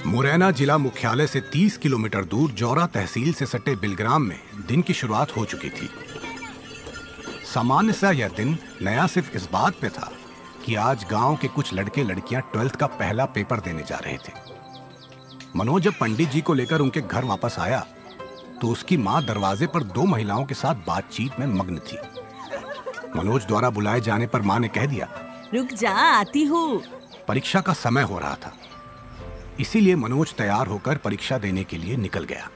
मुरैना जिला मुख्यालय से 30 किलोमीटर दूर जौरा तहसील से सटे बिलग्राम में दिन की शुरुआत हो चुकी थी। सामान्य सा यह दिन नया सिर्फ इस बात पे था कि आज गांव के कुछ लड़के लड़कियां 12th का पहला पेपर देने जा रहे थे। मनोज जब पंडित जी को लेकर उनके घर वापस आया तो उसकी मां दरवाजे पर 2 महिलाओं के साथ बातचीत में मग्न थी। मनोज द्वारा बुलाए जाने पर मां ने कह दिया, रुक जा, आती हूँ। परीक्षा का समय हो रहा था, इसीलिए मनोज तैयार होकर परीक्षा देने के लिए निकल गया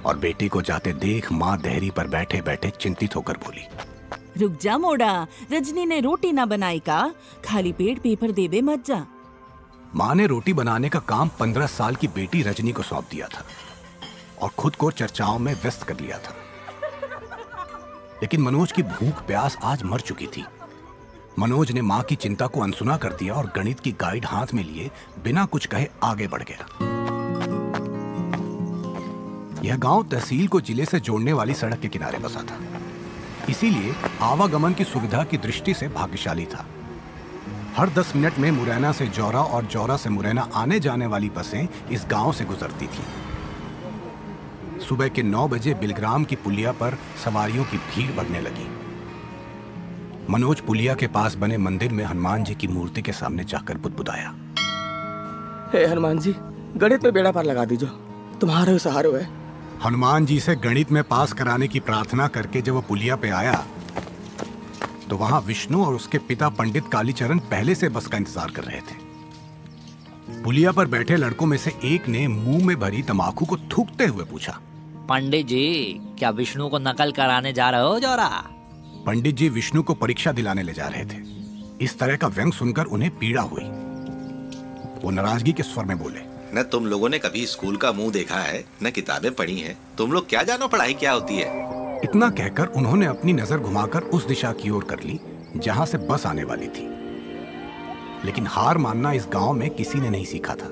और बेटी को जाते देख मां देहरी पर बैठे बैठे चिंतित होकर बोली, रुक जा मोड़ा, रजनी ने रोटी ना बनाई का, खाली पेट पेपर देवे मत जा। मां ने रोटी बनाने का काम 15 साल की बेटी रजनी को सौंप दिया था और खुद को चर्चाओं में व्यस्त कर लिया था। लेकिन मनोज की भूख प्यास आज मर चुकी थी। मनोज ने मां की चिंता को अनसुना कर दिया और गणित की गाइड हाथ में लिए बिना कुछ कहे आगे बढ़ गया। यह गांव तहसील को जिले से जोड़ने वाली सड़क के किनारे बसा था, इसीलिए आवागमन की सुविधा की दृष्टि से भाग्यशाली था। हर 10 मिनट में मुरैना से जौरा और जौरा से मुरैना आने जाने वाली बसें इस गांव से गुजरती थीं। सुबह के 9 बजे बिलग्राम की पुलिया पर सवारियों की भीड़ बढ़ने लगी। मनोज पुलिया के पास बने मंदिर में हनुमान जी की मूर्ति के सामने जाकर बुदबुदाया, हे हनुमान जी, गणित में बेड़ा पार लगा दीजो, तुम्हारे सहारे है। हनुमान जी से गणित में पास कराने की प्रार्थना करके जब वो पुलिया पे आया तो वहां विष्णु और उसके पिता पंडित कालीचरण पहले से बस का इंतजार कर रहे थे। पुलिया पर बैठे लड़कों में से एक ने मुंह में भरी तंबाकू को थूकते हुए पूछा, पंडित जी, क्या विष्णु को नकल कराने जा रहे हो जौरा? पंडित जी विष्णु को परीक्षा दिलाने ले जा रहे थे। इस तरह का व्यंग सुनकर उन्हें पीड़ा हुई। वो नाराजगी के स्वर में बोले, न तुम लोगों ने कभी स्कूल का मुंह देखा है, न किताबें पढ़ी हैं। तुम लोग क्या जानो पढ़ाई क्या होती है। इतना कहकर उन्होंने अपनी नजर घुमाकर उस दिशा की ओर कर ली जहां से बस आने वाली थी। लेकिन हार मानना इस गांव में किसी ने नहीं सीखा था।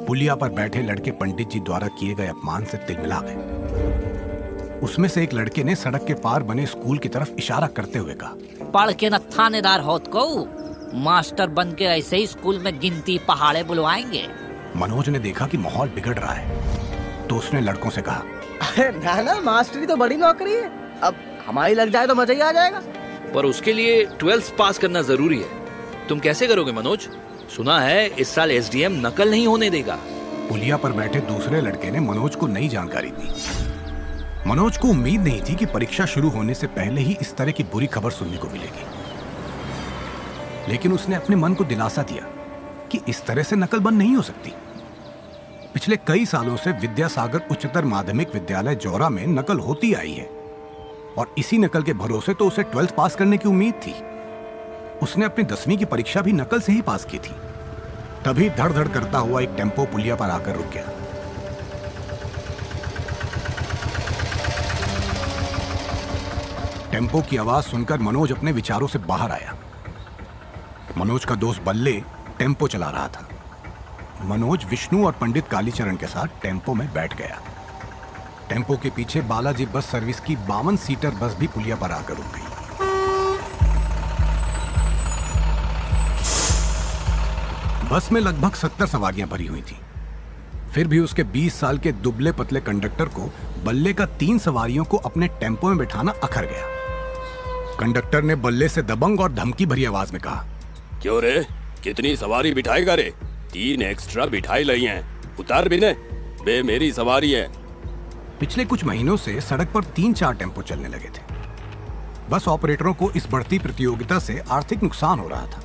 पुलिया पर बैठे लड़के पंडित जी द्वारा किए गए अपमान से तिलमिला गए। उसमें से एक लड़के ने सड़क के पार बने स्कूल की तरफ इशारा करते हुए कहा, पढ़ के न थानेदार होत को, मास्टर बन के ऐसे ही स्कूल में गिनती पहाड़े बुलवाएंगे। मनोज ने देखा कि माहौल बिगड़ रहा है तो उसने लड़कों से कहा, ना ना, मास्टरी तो बड़ी नौकरी है, अब हमारी लग जाए तो मजा ही आ जाएगा। पर उसके लिए 12th पास करना जरूरी है। तुम कैसे करोगे मनोज? सुना है इस साल एसडीएम नकल नहीं होने देगा। पुलिया पर बैठे दूसरे लड़के ने मनोज को नई जानकारी दी। मनोज को उम्मीद नहीं थी कि परीक्षा शुरू होने से पहले ही इस तरह की बुरी खबर सुनने को मिलेगी, लेकिन उसने अपने मन को दिलासा दिया कि इस तरह से नकल बंद नहीं हो सकती। पिछले कई सालों से विद्यासागर उच्चतर माध्यमिक विद्यालय जौरा में नकल होती आई है और इसी नकल के भरोसे तो उसे 12th पास करने की उम्मीद थी। उसने अपनी 10वीं की परीक्षा भी नकल से ही पास की थी। तभी धड़ धड़ करता हुआ एक टेम्पो पुलिया पर आकर रुक गया। टेम्पो की आवाज सुनकर मनोज अपने विचारों से बाहर आया। मनोज का दोस्त बल्ले टेम्पो चला रहा था। मनोज विष्णु और पंडित कालीचरण के साथ टेम्पो में बैठ गया। टेम्पो के पीछे बालाजी बस सर्विस की 52 सीटर बस भी पुलिया पर आकर रुक गई। बस में लगभग 70 सवारियां भरी हुई थी। फिर भी उसके 20 साल के दुबले पतले कंडक्टर को बल्ले का 3 सवारियों को अपने टेम्पो में बिठाना अखर गया। कंडक्टर ने बल्ले से दबंग और धमकी भरी आवाज में कहा, क्यों रे, कितनी सवारी बिठाएगा रे? 3 एक्स्ट्रा बिठाई लई हैं, उतार भी ने, बे मेरी सवारी है। पिछले कुछ महीनों से सड़क पर 3-4 टेम्पो चलने लगे थे। बस ऑपरेटरों को इस बढ़ती प्रतियोगिता से आर्थिक नुकसान हो रहा था,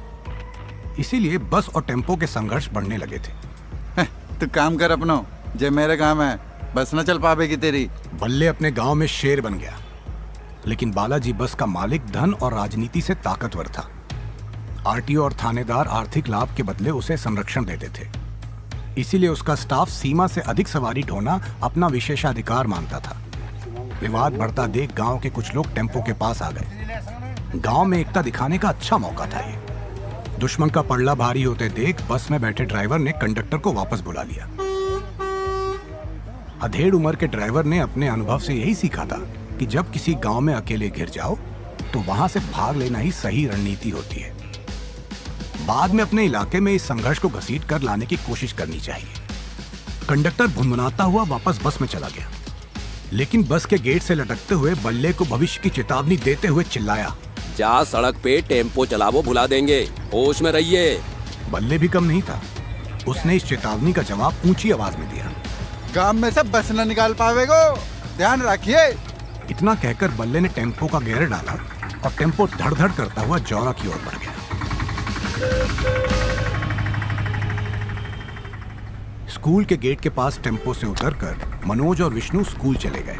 इसीलिए बस और टेम्पो के संघर्ष बढ़ने लगे थे। तू काम कर अपनो, जे मेरे काम है, बस न चल पावेगी तेरी। बल्ले अपने गांव में शेर बन गया, लेकिन बालाजी बस का मालिक धन और राजनीति से ताकतवर था। आरटीओ और थानेदार आर्थिक लाभ के बदले उसे संरक्षण देते थे, इसीलिए उसका स्टाफ सीमा से अधिक सवारी ढोना अपना विशेषाधिकार मानता था। विवाद बढ़ता देख गांव के कुछ लोग टेम्पो के पास आ गए। गांव में एकता दिखाने का अच्छा मौका था ये। दुश्मन का पड़ला भारी होते देख बस में बैठे ड्राइवर ने कंडक्टर को वापस बुला लिया। अधेड़ उम्र के ड्राइवर ने अपने अनुभव से यही सीखा था कि जब किसी गांव में अकेले घिर जाओ तो वहां से भाग लेना ही सही रणनीति होती है। बाद में अपने इलाके में इस संघर्ष को घसीट कर लाने की कोशिश करनी चाहिए। कंडक्टर भुनभुनाता हुआ वापस बस में चला गया, लेकिन बस के गेट से लटकते हुए बल्ले को भविष्य की चेतावनी देते हुए चिल्लाया, जा सड़क पे टेम्पो चलावो, भुला देंगे, होश में रहिए। बल्ले भी कम नहीं था, उसने इस चेतावनी का जवाब ऊंची आवाज में दिया, काम में से बस न निकाल पावेगो, ध्यान रखिए। इतना कहकर बल्ले ने टेम्पो का गियर डाला और टेम्पो धड़-धड़ करता हुआ जौरा की ओर बढ़ गया। स्कूल के गेट के पास टेम्पो से उतरकर मनोज और विष्णु स्कूल चले गए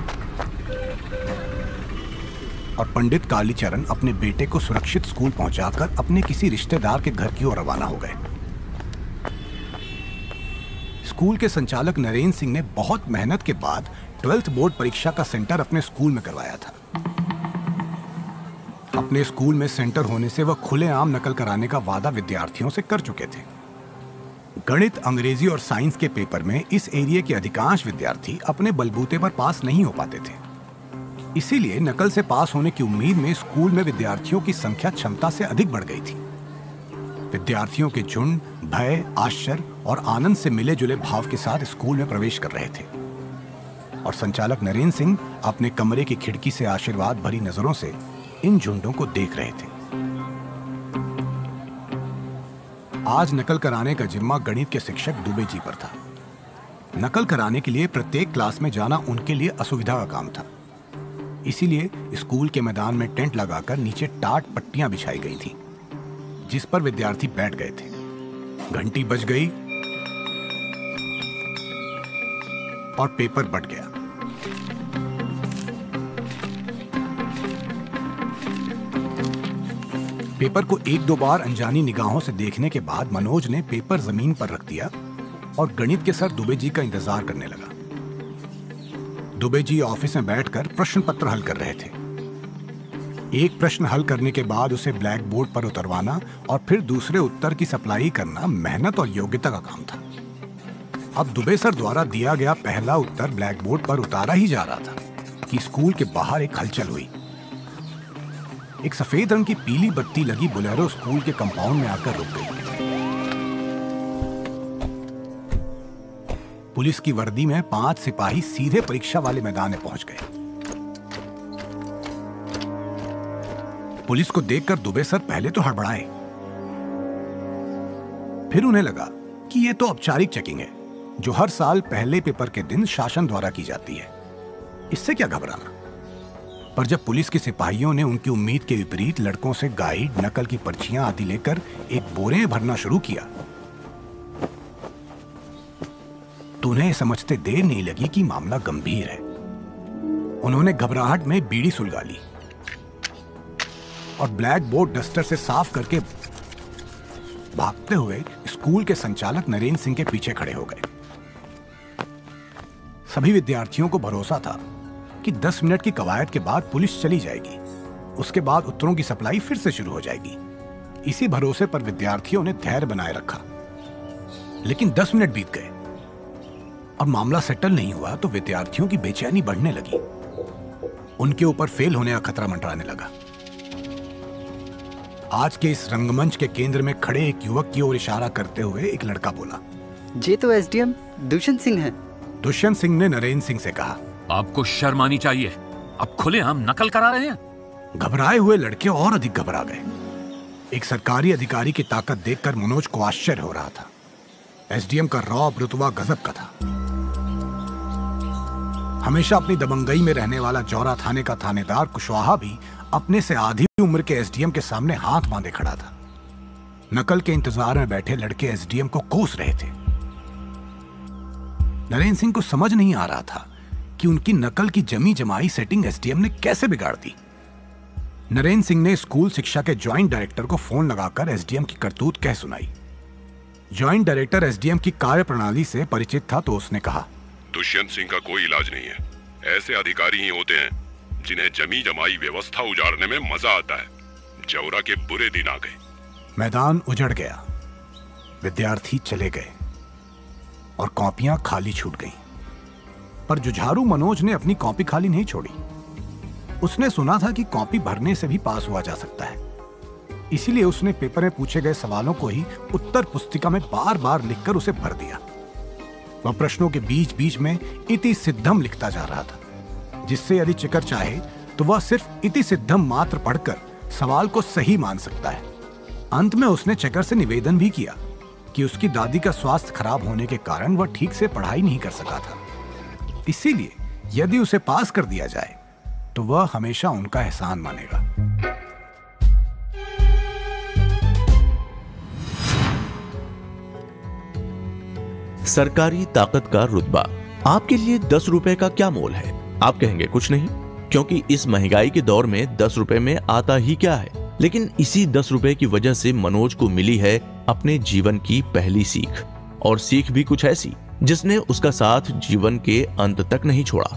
और पंडित कालीचरण अपने बेटे को सुरक्षित स्कूल पहुंचाकर अपने किसी रिश्तेदार के घर की ओर रवाना हो गए। स्कूल के संचालक नरेंद्र सिंह ने बहुत मेहनत के बाद 12th बोर्ड परीक्षा का सेंटर अपने स्कूल में करवाया था। अपने स्कूल में सेंटर होने से वह खुलेआम नकल कराने का वादा विद्यार्थियों से कर चुके थे। गणित, अंग्रेजी और साइंस के पेपर में इस एरिया के अधिकांश विद्यार्थी अपने बलबूते पर पास नहीं हो पाते थे। इसीलिए नकल से पास होने की उम्मीद में स्कूल में विद्यार्थियों की संख्या क्षमता से अधिक बढ़ गई थी। विद्यार्थियों के झुंड भय, आश्चर्य और आनंद से मिले जुले भाव के साथ स्कूल में प्रवेश कर रहे थे और संचालक नरेंद्र सिंह अपने कमरे की खिड़की से आशीर्वाद भरी नजरों से इन झुंडों को देख रहे थे। आज नकल कराने का जिम्मा गणित के शिक्षक दुबे जी पर था। नकल कराने के लिए प्रत्येक क्लास में जाना उनके लिए असुविधा का काम था। इसीलिए स्कूल के मैदान में टेंट लगाकर नीचे टाट पट्टियां बिछाई गई थी, जिस पर विद्यार्थी बैठ गए थे। घंटी बज गई और पेपर बंट गया। पेपर को एक दो बार अनजानी निगाहों से देखने के बाद मनोज ने पेपर जमीन पर रख दिया और गणित के सर दुबे जी का इंतजार करने लगा। दुबे जी ऑफिस में बैठकर प्रश्न पत्र हल कर रहे थे। एक प्रश्न हल करने के बाद उसे ब्लैक बोर्ड पर उतरवाना और फिर दूसरे उत्तर की सप्लाई करना मेहनत और योग्यता का काम था। अब दुबे सर द्वारा दिया गया पहला उत्तर ब्लैक बोर्ड पर उतारा ही जा रहा था कि स्कूल के बाहर एक हलचल हुई। एक सफेद रंग की पीली बत्ती लगी बोलेरो स्कूल के कंपाउंड में आकर रुक गई। पुलिस की वर्दी में 5 सिपाही सीधे परीक्षा वाले मैदान में पहुंच गए। पुलिस को देखकर दुबे सर पहले तो हड़बड़ाए, फिर उन्हें लगा कि यह तो औपचारिक चेकिंग है जो हर साल पहले पेपर के दिन शासन द्वारा की जाती है, इससे क्या घबराना। पर जब पुलिस के सिपाहियों ने उनकी उम्मीद के विपरीत लड़कों से गाइड, नकल की पर्चियां आदि लेकर एक बोरे में भरना शुरू किया तो उन्हें समझते देर नहीं लगी कि मामला गंभीर है। उन्होंने घबराहट में बीड़ी सुलगा ली और ब्लैक बोर्ड डस्टर से साफ करके भागते हुए स्कूल के संचालक नरेंद्र सिंह के पीछे खड़े हो गए। सभी विद्यार्थियों को भरोसा था कि 10 मिनट की कवायद के बाद पुलिस चली जाएगी, उसके बाद उत्तरों की सप्लाई फिर से शुरू हो जाएगी। इसी भरोसे पर विद्यार्थियों ने धैर्य बनाए रखा। लेकिन 10 मिनट बीत गए और मामला सेटल नहीं हुआ तो विद्यार्थियों की बेचैनी बढ़ने लगी। उनके ऊपर फेल होने का खतरा मंडराने लगा। आज के इस रंगमंच के केंद्र में खड़े एक युवक की ओर इशारा करते हुए एक लड़का बोला, ये तो एसडीएम दुष्यंत सिंह हैं। दुष्यंत सिंह ने नरेंद्र सिंह से कहा, आपको शर्म आनी चाहिए, अब खुलेआम नकल करा रहे हैं। घबराए हुए लड़के और अधिक घबरा गए। एक सरकारी अधिकारी की ताकत देखकर मनोज को आश्चर्य हो रहा था। एसडीएम का रौब रुतबा गजब का था। हमेशा अपनी दबंगई में रहने वाला जौरा थाने का थानेदार कुशवाहा भी अपने से आधी उम्र के एसडीएम के सामने हाथ बांधे खड़ा था। नकल के इंतजार में बैठे लड़के एसडीएम को कोस रहे थे। नरेंद्र सिंह को समझ नहीं आ रहा था कि उनकी नकल की जमी जमाई सेटिंग एसडीएम ने कैसे बिगाड़ दी। नरेंद्र सिंह ने स्कूल शिक्षा के ज्वाइंट डायरेक्टर को फोन लगाकर एसडीएम की करतूत कह सुनाई। ज्वाइंट डायरेक्टर एसडीएम की कार्य प्रणाली से परिचित था तो उसने कहा, दुष्यंत सिंह का कोई इलाज नहीं है। ऐसे अधिकारी ही होते हैं जिन्हें जमी जमाई व्यवस्था उजाड़ने में मजा आता है। जौरा के बुरे दिन आ गए। मैदान उजड़ गया, विद्यार्थी चले गए और कॉपियां खाली छूट गईं। पर जुझारू मनोज ने अपनी कॉपी खाली नहीं छोड़ी। उसने सुना था कि कॉपी भरने से भी पास हुआ जा सकता है। इसीलिए उसने पेपर में पूछे गए सवालों को ही उत्तर पुस्तिका में बार बार लिखकर उसे भर दिया। वह प्रश्नों के बीच बीच में इति सिद्धम लिखता जा रहा था, जिससे यदि चिकर चाहे तो वह सिर्फ इति सिद्धम मात्र पढ़कर सवाल को सही मान सकता है। अंत में उसने चकर से निवेदन भी किया कि उसकी दादी का स्वास्थ्य खराब होने के कारण वह ठीक से पढ़ाई नहीं कर सका था, इसीलिए यदि उसे पास कर दिया जाए तो वह हमेशा उनका एहसान मानेगा। सरकारी ताकत का रुतबा आपके लिए 10 रुपए का क्या मोल है? आप कहेंगे कुछ नहीं, क्योंकि इस महंगाई के दौर में 10 रुपए में आता ही क्या है। लेकिन इसी 10 रुपए की वजह से मनोज को मिली है अपने जीवन की पहली सीख, और सीख भी कुछ ऐसी जिसने उसका साथ जीवन के अंत तक नहीं छोड़ा।